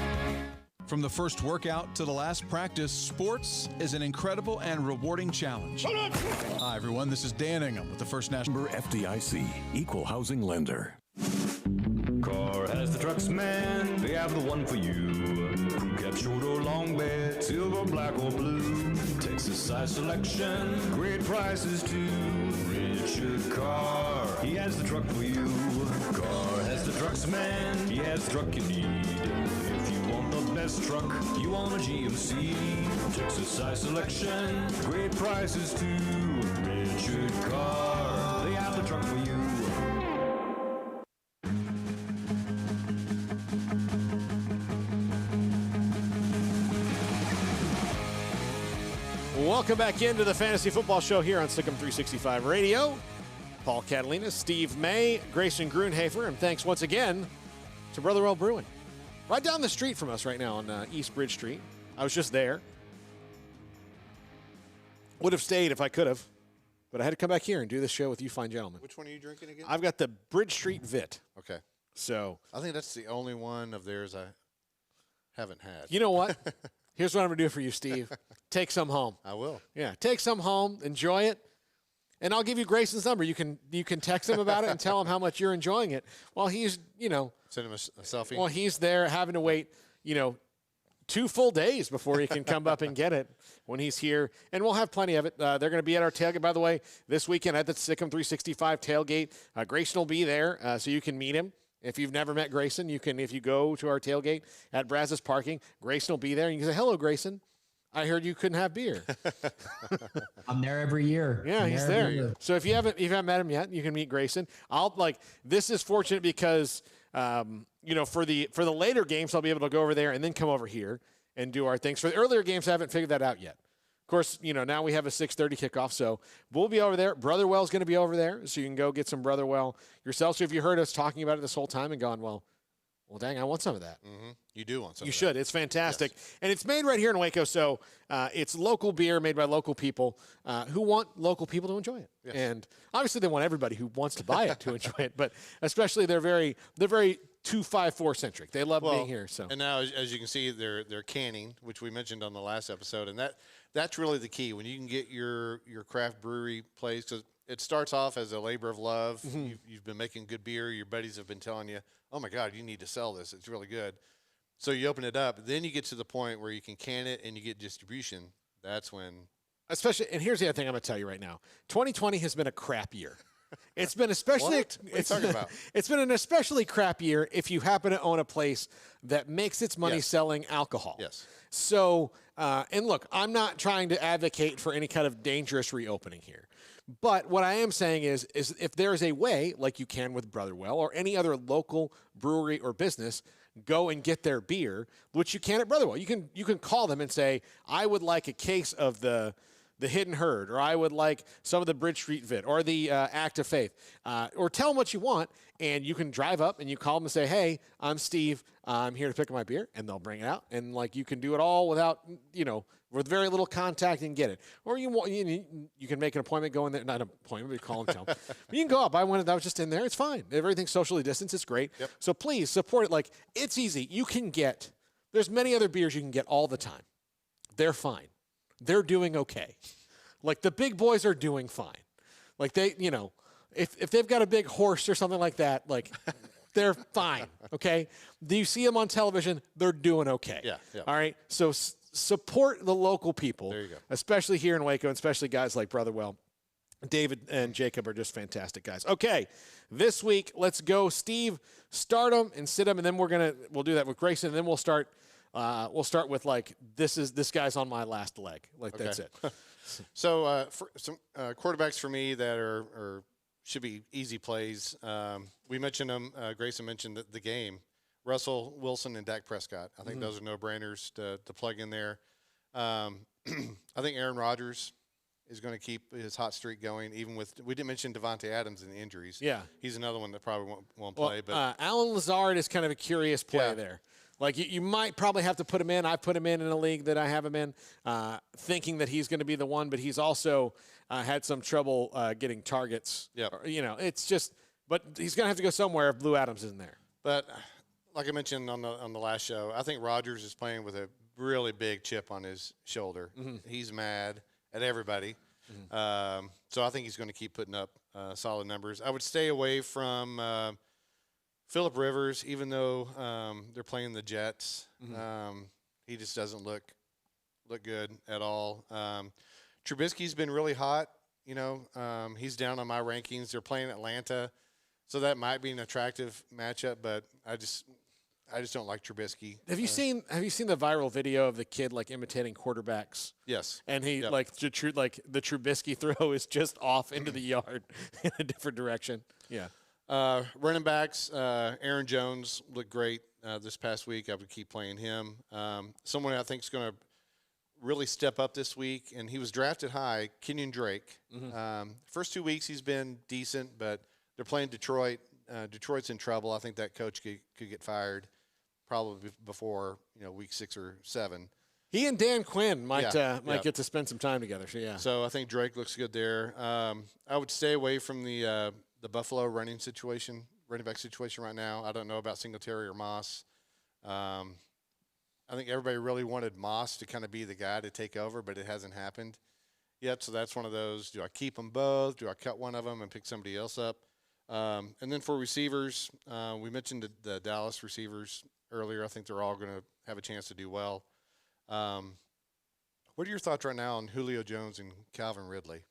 From the first workout to the last practice, sports is an incredible and rewarding challenge. Hi, everyone. This is Dan Ingham with the First National. Member FDIC, equal housing lender. Car has the trucks, man. They have the one for you. Crew cab, short or long bed, silver, black or blue. Texas size selection, great prices too. Richard Carr, he has the truck for you. Carr has the trucks, man. He has the truck you need. If you want the best truck, you want a GMC. Texas size selection, great prices too. Richard Carr, they have the truck for you. Welcome back into the Fantasy Football Show here on Sickem 365 Radio. Paul Catalina, Steve May, Grayson Grunhafer, and thanks once again to Brotherwell Brewing. Right down the street from us right now on East Bridge Street. I was just there. Would have stayed if I could have, but I had to come back here and do this show with you fine gentlemen. Which one are you drinking again? I've got the Bridge Street Vit. Okay. So I think that's the only one of theirs I haven't had. you know what? Here's what I'm going to do for you, Steve. Take some home. I will. Yeah, take some home, enjoy it, and I'll give you Grayson's number. You can text him about it and tell him how much you're enjoying it while he's, Send him a selfie. while he's there having to wait, 2 full days before he can come up and get it when he's here. And we'll have plenty of it. They're going to be at our tailgate, by the way, this weekend at the Sickem 365 tailgate. Grayson will be there, so you can meet him. If you've never met Grayson, you can, if you go to our tailgate at Brazos Parking, Grayson will be there. And you can say, hello, Grayson. I heard you couldn't have beer. I'm there every year. Yeah, I'm he's every there. year. So if you haven't met him yet, you can meet Grayson. This is fortunate because for the later games I'll be able to go over there and then come over here and do our things. For the earlier games, I haven't figured that out yet. Of course, now we have a 6:30 kickoff, so we'll be over there. Brotherwell's going to be over there, so you can go get some Brotherwell yourself. So if you heard us talking about it this whole time and gone, well, dang, I want some of that. Mm-hmm. You do want some. You of should. that. It's fantastic. Yes. And it's made right here in Waco. So it's local beer made by local people who want local people to enjoy it. Yes. And obviously they want everybody who wants to buy it to enjoy it. But especially they're very 254 centric. They love being here. So and now as you can see, they're canning, which we mentioned on the last episode, and that's really the key when you can get your craft brewery place, because it starts off as a labor of love. Mm-hmm. You've been making good beer. Your buddies have been telling you, oh my God, you need to sell this. It's really good. So you open it up. Then you get to the point where you can can it and you get distribution. That's when. Especially, and here's the other thing I'm going to tell you right now. 2020 has been a crap year. It's been especially. What are you talking about? It's been an especially crap year if you happen to own a place that makes its money selling alcohol. Yes. So, and look, I'm not trying to advocate for any kind of dangerous reopening here. But what I am saying is if there is a way, like you can with Brotherwell or any other local brewery or business, go and get their beer, which you can at Brotherwell. You can call them and say, I would like a case of the Hidden Herd, or I would like some of the Bridge Street Vit, or the Act of Faith, or tell them what you want, and you can drive up and you call them and say, hey, I'm Steve, I'm here to pick up my beer, and they'll bring it out, and you can do it all without, with very little contact and get it. Or you can make an appointment, go in there, not an appointment, but call and tell them. But you can go up. I went, that was just in there. It's fine. Everything's socially distanced. It's great. Yep. So please support it. It's easy. You can get, there's many other beers you can get all the time. They're fine. They're doing okay. The big boys are doing fine. They, if they've got a big horse or something like that, they're fine. Okay. Do you see them on television? They're doing okay. Yeah. All right. So support the local people. There you go. Especially here in Waco, and especially guys like Brotherwell. David and Jacob are just fantastic guys. Okay. This week, let's go. Steve, start them and sit them, and then we'll do that with Grayson, and then we'll start with this guy's on my last leg. That's it. So for some quarterbacks for me that are should be easy plays. We mentioned them. Grayson mentioned the game. Russell Wilson and Dak Prescott. I think those are no-brainers to plug in there. I think Aaron Rodgers is going to keep his hot streak going, even with – we didn't mention Devontae Adams and the injuries. Yeah. He's another one that probably won't play. But Alan Lazard is kind of a curious play there. You might probably have to put him in. I've put him in a league that I have him in, thinking that he's going to be the one, but he's also had some trouble getting targets. Yeah. It's just – but he's going to have to go somewhere if Blue Adams isn't there. But like I mentioned on the last show, I think Rodgers is playing with a really big chip on his shoulder. He's mad at everybody. So I think he's going to keep putting up solid numbers. I would stay away from Phillip Rivers, even though they're playing the Jets. He just doesn't look good at all. Trubisky's been really hot. He's down on my rankings. They're playing Atlanta, so that might be an attractive matchup. But I just don't like Trubisky. Have you seen the viral video of the kid like imitating quarterbacks? Yes. And he like the Trubisky throw is just off into the yard in a different direction. Yeah. Running backs, Aaron Jones looked great this past week. I would keep playing him. Someone I think is going to really step up this week, and he was drafted high, Kenyon Drake. First 2 weeks he's been decent, but they're playing Detroit. Detroit's in trouble. I think that coach could get fired probably before week 6 or 7. He and Dan Quinn might get to spend some time together. So yeah. So I think Drake looks good there. I would stay away from the Buffalo running back situation right now. I don't know about Singletary or Moss. I think everybody really wanted Moss to kind of be the guy to take over, but it hasn't happened yet. So that's one of those. Do I keep them both? Do I cut one of them and pick somebody else up? And then for receivers, we mentioned the Dallas receivers earlier. I think they're all going to have a chance to do well. What are your thoughts right now on Julio Jones and Calvin Ridley?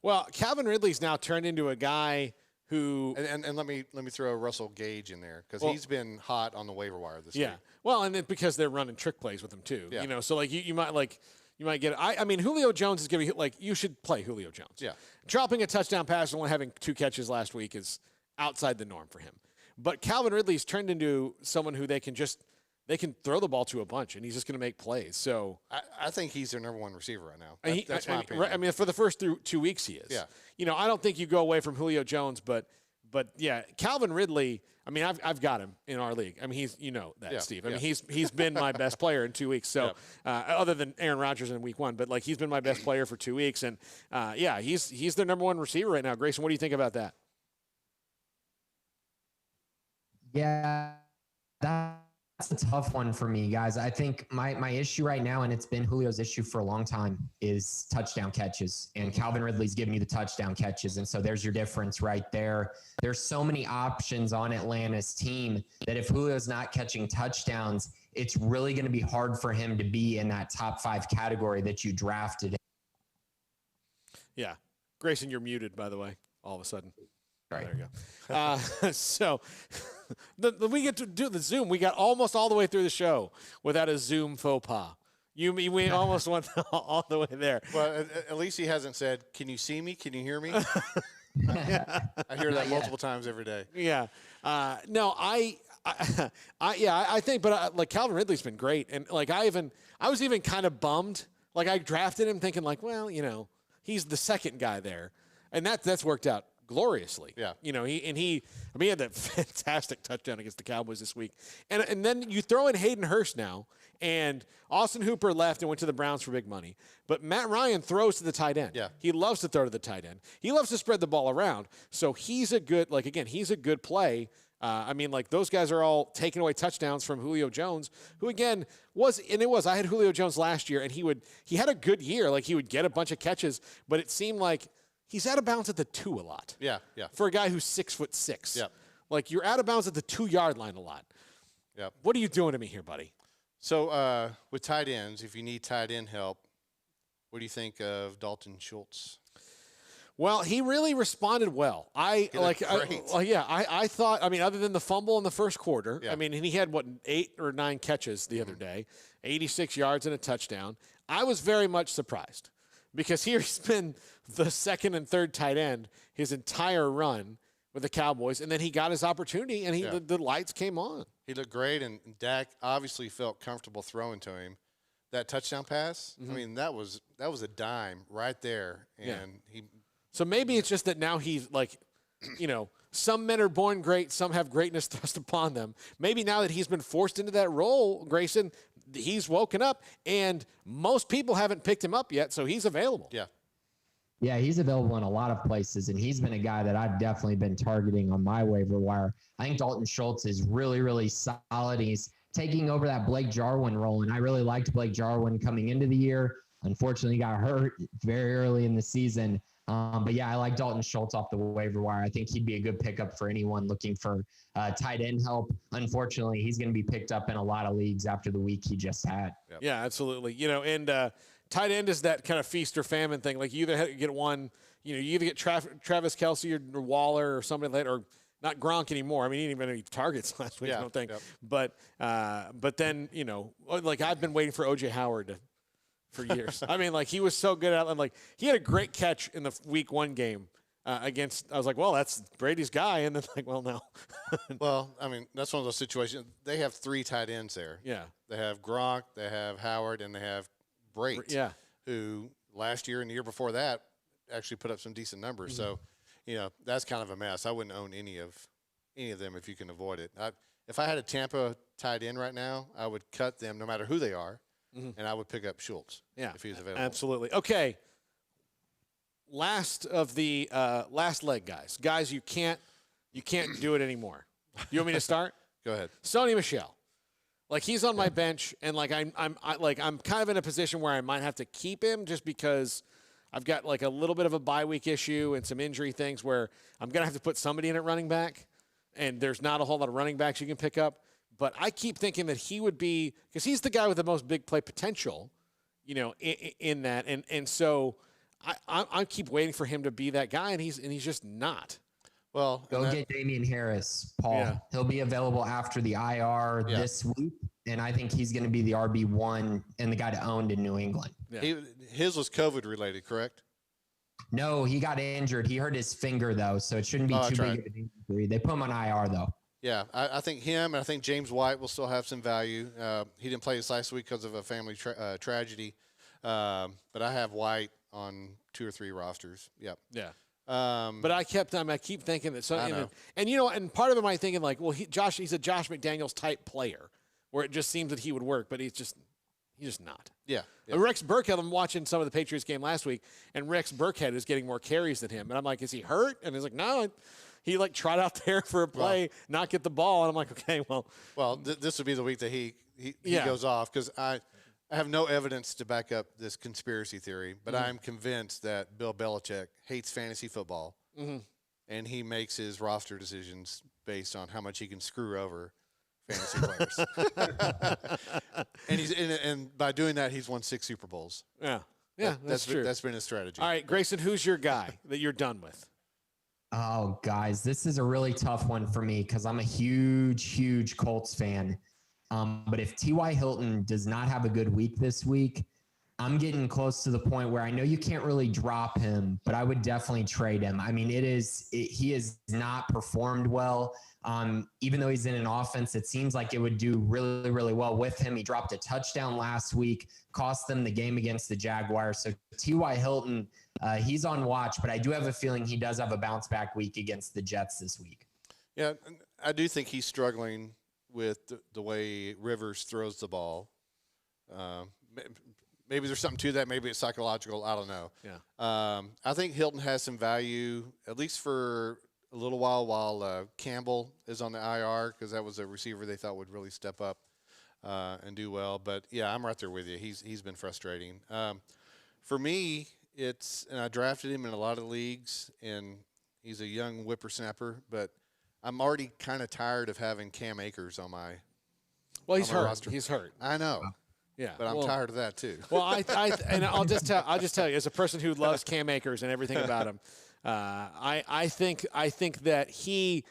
Well, Calvin Ridley's now turned into a guy who and let me throw Russell Gage in there because he's been hot on the waiver wire this week. Well, and then because they're running trick plays with him too. Yeah. So like you might get. I mean, Julio Jones is going to be like you should play Julio Jones. Yeah. Dropping a touchdown pass and only having 2 catches last week is outside the norm for him. But Calvin Ridley's turned into someone who they can throw the ball to a bunch and he's just going to make plays. So I think he's their number 1 receiver right now. That's my opinion. Right, I mean, for the first 2 weeks he is. Yeah. I don't think you go away from Julio Jones, but yeah, Calvin Ridley. I mean, I've got him in our league. I mean, he's Steve. I mean, he's been my best player in 2 weeks. So other than Aaron Rodgers in week 1, but like he's been my best player for 2 weeks, and he's their number 1 receiver right now. Grayson, what do you think about that? Yeah, that's a tough one for me, guys. I think my issue right now, and it's been Julio's issue for a long time, is touchdown catches. And Calvin Ridley's giving you the touchdown catches. And so there's your difference right there. There's so many options on Atlanta's team that if Julio's not catching touchdowns, it's really going to be hard for him to be in that top 5 category that you drafted. Yeah. Grayson, you're muted, by the way, all of a sudden. Right. There you go. So we get to do the Zoom. We got almost all the way through the show without a Zoom faux pas. We almost went all the way there. Well, at least he hasn't said, "Can you see me? Can you hear me?" I hear that multiple times every day. Yeah. No, I think, but like Calvin Ridley's been great, and like I was even kind of bummed. Like I drafted him thinking like, well, he's the second guy there, and that's worked out gloriously. Yeah. He had that fantastic touchdown against the Cowboys this week. And then you throw in Hayden Hurst now, and Austin Hooper left and went to the Browns for big money. But Matt Ryan throws to the tight end. Yeah. He loves to throw to the tight end. He loves to spread the ball around. So he's a good play. I mean, like those guys are all taking away touchdowns from Julio Jones, who again I had Julio Jones last year, and he had a good year. Like he would get a bunch of catches, but it seemed like he's out of bounds at the 2 a lot. Yeah. For a guy who's 6'6". Yep. Like you're out of bounds at the 2-yard line a lot. Yep. What are you doing to me here, buddy? So with tight ends, if you need tight end help, what do you think of Dalton Schultz? Well, he really responded well. I thought, I mean, other than the fumble in the first quarter, I mean, and he had 8 or 9 catches the other day, 86 yards and a touchdown. I was very much surprised because he's been the second and third tight end his entire run with the Cowboys, and then he got his opportunity, and the lights came on. He looked great, and Dak obviously felt comfortable throwing to him. That touchdown pass, I mean, that was a dime right there, and he. So maybe it's just that now he's like, some men are born great, some have greatness thrust upon them. Maybe now that he's been forced into that role, Grayson, he's woken up, and most people haven't picked him up yet, so he's available. Yeah. Yeah, he's available in a lot of places, and he's been a guy that I've definitely been targeting on my waiver wire. I think Dalton Schultz is really, really solid. He's taking over that Blake Jarwin role, and I really liked Blake Jarwin coming into the year. Unfortunately, he got hurt very early in the season. But yeah, I like Dalton Schultz off the waiver wire. I think he'd be a good pickup for anyone looking for tight end help. Unfortunately, he's going to be picked up in a lot of leagues after the week he just had. Yep. Yeah, absolutely. You know, and tight end is that kind of feast or famine thing. Like you either get one, you either get Travis Kelce or Waller or somebody like that, or not Gronk anymore. I mean, he didn't even have any targets last week, I don't think. Yep. But then, like I've been waiting for O.J. Howard for years. I mean, like he was so good at it. Like he had a great catch in the week 1 game against. I was like, well, that's Brady's guy, and then like, well, no. Well, I mean, that's one of those situations. They have 3 tight ends there. Yeah. They have Gronk, they have Howard, and they have Brait. Yeah. Who last year and the year before that actually put up some decent numbers. So, that's kind of a mess. I wouldn't own any of them if you can avoid it. If I had a Tampa tight end right now, I would cut them no matter who they are. And I would pick up Schultz if he's available. Absolutely. Okay. Last of the last leg guys. You can't do it anymore. You want me to start? Go ahead. Sony Michel. Like he's on my bench, and like I'm kind of in a position where I might have to keep him just because I've got like a little bit of a bye week issue and some injury things where I'm gonna have to put somebody in at running back, and there's not a whole lot of running backs you can pick up. But I keep thinking that he would be, because he's the guy with the most big play potential, in that, and so I keep waiting for him to be that guy, and he's just not. Well, Go get Damian Harris, Paul. Yeah. He'll be available after the IR this week, and I think he's going to be the RB1 and the guy to own in New England. Yeah. His was COVID related, correct? No, he got injured. He hurt his finger, though, so it shouldn't be too big of an injury. They put him on IR, though. Yeah, I think him and I think James White will still have some value. He didn't play this last week because of a family tragedy, but I have White on 2 or 3 rosters. Yep. Yeah. But I keep thinking that some, and part of it I'm thinking like, well, he's a Josh McDaniels type player, where it just seems that he would work, but he's just not. Yeah. Rex Burkhead, I'm watching some of the Patriots game last week, and Rex Burkhead is getting more carries than him, and I'm like, is he hurt? And he's like, no. He like tried out there for a play, not get the ball, and I'm like, okay, well. Well, this would be the week that he goes off, because I have no evidence to back up this conspiracy theory, but I'm convinced that Bill Belichick hates fantasy football, and he makes his roster decisions based on how much he can screw over fantasy players. and by doing that, he's won 6 Super Bowls. Yeah, that's true. That's been his strategy. All right, Grayson, who's your guy that you're done with? Oh, guys, this is a really tough one for me because I'm a huge Colts fan. But if T.Y. Hilton does not have a good week this week, I'm getting close to the point where I know you can't really drop him, but I would definitely trade him. I mean, he has not performed well. Even though he's in an offense, it seems like it would do really, really well with him. He dropped a touchdown last week, cost them the game against the Jaguars. So T.Y. Hilton, he's on watch, but I do have a feeling he does have a bounce back week against the Jets this week. Yeah, I do think he's struggling with the way Rivers throws the ball. Maybe there's something to that. Maybe it's psychological. I don't know. Yeah. I think Hilton has some value, at least for a little while Campbell is on the IR, because that was a receiver they thought would really step up and do well. But, yeah, I'm right there with you. He's been frustrating. For me, and I drafted him in a lot of leagues, and he's a young whippersnapper, but I'm already kind of tired of having Cam Akers on my he's hurt. roster. He's hurt. I know. Yeah, but I'm tired of that too. Well, I'll just tell you, as a person who loves Cam Akers and everything about him, I think that he's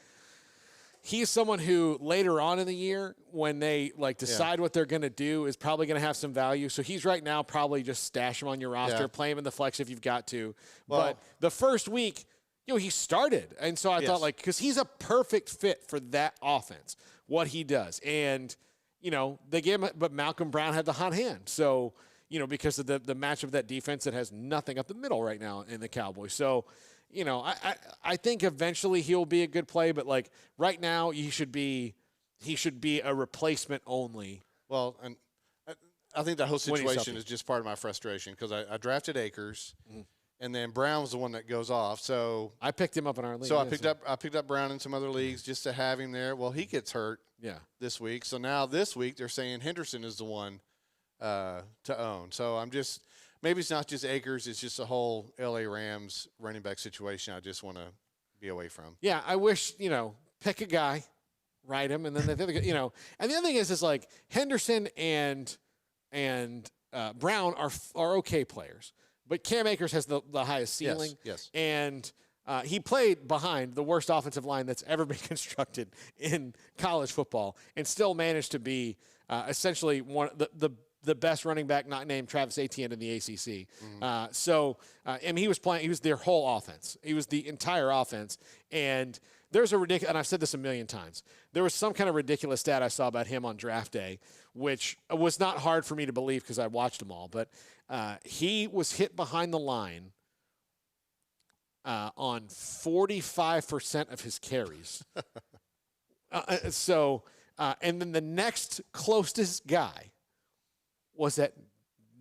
someone who later on in the year, when they decide what they're going to do, is probably going to have some value. So he's right now probably just stash him on your roster, play him in the flex if you've got to. Well, but the first week, he started, and so I thought because he's a perfect fit for that offense, what he does, and. They gave him, but Malcolm Brown had the hot hand. So, because of the matchup of that defense that has nothing up the middle right now in the Cowboys. So, I think eventually he'll be a good play, but right now he should be a replacement only. Well, and I think that whole situation is just part of my frustration, because I drafted Akers, and then Brown's the one that goes off. So I picked him up in our league. So I picked up Brown in some other leagues just to have him there. Well, he gets hurt this week. So now this week they're saying Henderson is the one to own. So I'm just maybe it's not just Akers, it's just the whole LA Rams running back situation I just want to be away from. Yeah, I wish, pick a guy, ride him, and then the other, and the other thing is like Henderson and Brown are okay players, but Cam Akers has the highest ceiling. Yes. And he played behind the worst offensive line that's ever been constructed in college football, and still managed to be essentially one the best running back not named Travis Etienne in the ACC. And he was their whole offense. He was the entire offense. And there's a ridiculous, and I've said this a million times, there was some kind of ridiculous stat I saw about him on draft day, which was not hard for me to believe because I watched them all, but he was hit behind the line on 45% of his carries. And then the next closest guy was at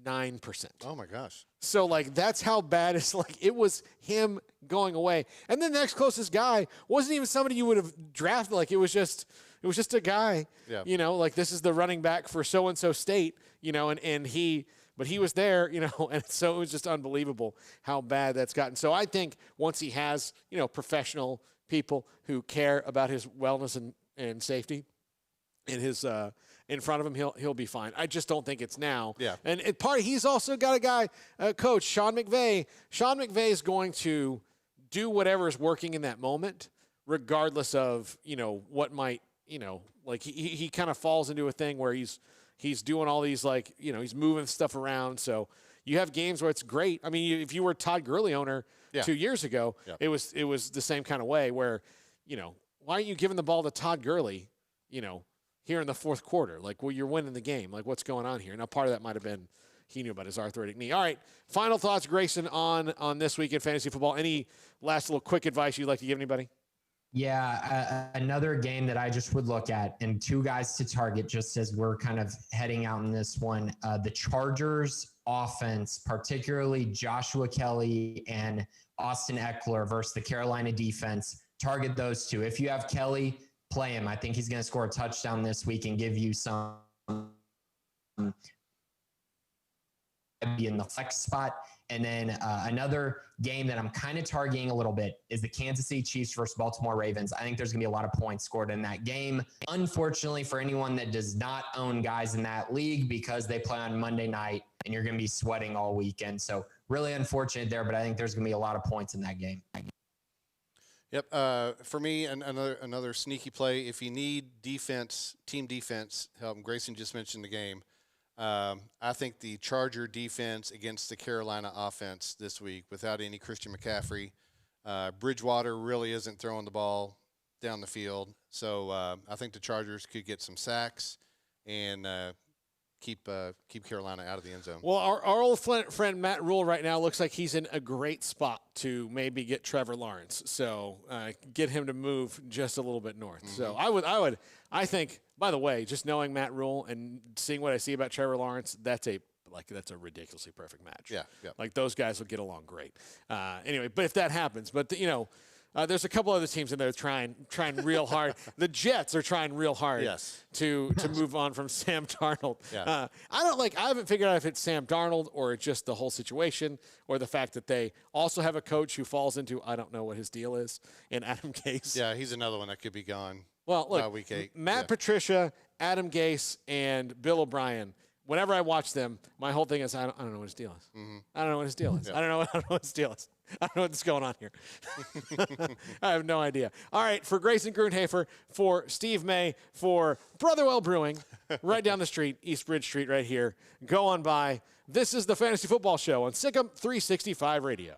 9%. Oh my gosh. So that's how bad it's it was him going away. And the next closest guy wasn't even somebody you would have drafted. It was just a guy, this is the running back for so-and-so state, but he was there, and so it was just unbelievable how bad that's gotten. So I think once he has, professional people who care about his wellness and safety in his in front of him, he'll be fine. I just don't think it's now. Yeah. And he's also got a guy, coach Sean McVay. Sean McVay is going to do whatever is working in that moment, regardless of what might he kind of falls into a thing where he's doing all these he's moving stuff around. So you have games where it's great. I mean, if you were a Todd Gurley owner 2 years ago, it was the same kind of way where why aren't you giving the ball to Todd Gurley? Here in the fourth quarter, you're winning the game. What's going on here? Now, part of that might have been he knew about his arthritic knee. All right, final thoughts, Grayson, on this week in fantasy football. Any last little quick advice you'd like to give anybody? Yeah, another game that I just would look at, and two guys to target just as we're kind of heading out in this one. The Chargers offense, particularly Joshua Kelly and Austin Eckler versus the Carolina defense. Target those two. If you have Kelly, play him. I think he's going to score a touchdown this week and give you some in the flex spot. And then another game that I'm kind of targeting a little bit is the Kansas City Chiefs versus Baltimore Ravens. I think there's going to be a lot of points scored in that game. Unfortunately, for anyone that does not own guys in that league, because they play on Monday night and you're going to be sweating all weekend. So really unfortunate there, but I think there's going to be a lot of points in that game. Yep. For me, another sneaky play. If you need team defense help, Grayson just mentioned the game. I think the Charger defense against the Carolina offense this week, without any Christian McCaffrey, Bridgewater really isn't throwing the ball down the field. So I think the Chargers could get some sacks and keep Carolina out of the end zone. Well, our old friend Matt Rule right now looks like he's in a great spot to maybe get Trevor Lawrence. So get him to move just a little bit north. Mm-hmm. So I think, by the way, just knowing Matt Rule and seeing what I see about Trevor Lawrence, that's a ridiculously perfect match. Yeah. Those guys will get along great. Anyway, but if that happens, there's a couple other teams in there trying real hard. The Jets are trying real hard to move on from Sam Darnold. Yeah. I haven't figured out if it's Sam Darnold or it's just the whole situation or the fact that they also have a coach who falls into, I don't know what his deal is, in Adam Gase. Yeah, he's another one that could be gone. Well, look, week 8. Matt Patricia, Adam Gase, and Bill O'Brien. Whenever I watch them, my whole thing is I don't know what his deal is. Mm-hmm. I don't know what his deal is. Yeah. I don't know what his deal is. I don't know what's going on here. I have no idea. All right, for Grayson Grunhafer, for Steve May, for Brotherwell Brewing, right down the street, East Bridge Street right here. Go on by. This is the Fantasy Football Show on Sikkim 365 Radio.